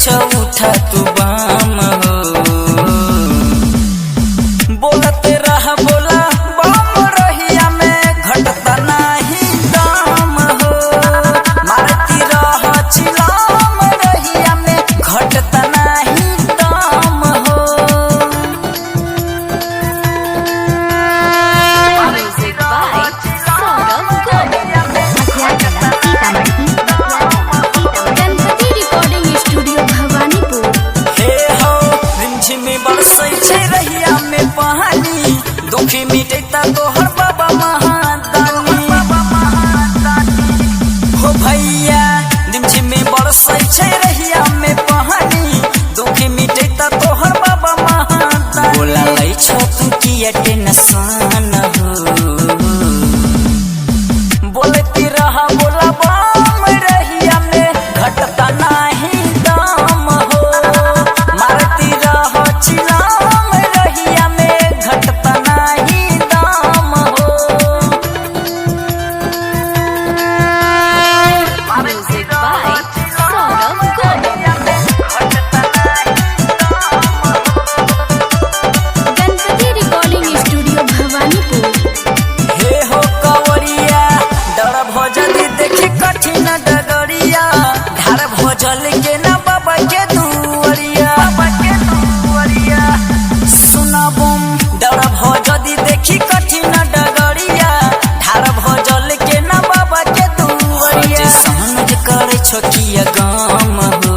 छौ उठा तू बाम हो। बोलते रह बोला बाम रहिया में घटता नहीं दाम हो। मारती रह चिलाम रहिया में घटता नहीं दाम हो। रहिया में पानी दुखी मिटेता तोहर बाबा महादानी हो भैया। रिमझिम में बरसै छै रहिया में पानी दुखी मिटेता तोहर बाबा महादानी। बोला लै छौ तू किया टेंशन हो। बोलती रहा बोला बाम रहिया में घटता नहीं दाम हो। मारती रह चिलाम रहिया में घटता नहीं दाम हो। मारती रह चिलाम रहिया में घटता नहीं दाम हो। Ganpati recording studio Bhawanipur. हे हो कवरिया डर भजली देखी कठिन डगरिया। धार भजल के ना बाबा के दुआरिया। सुना बम डर भजली देखी कठिन डगरिया। धार भजल के ना बाबा के दुआरिया। समझ करे छो किया गाम हो।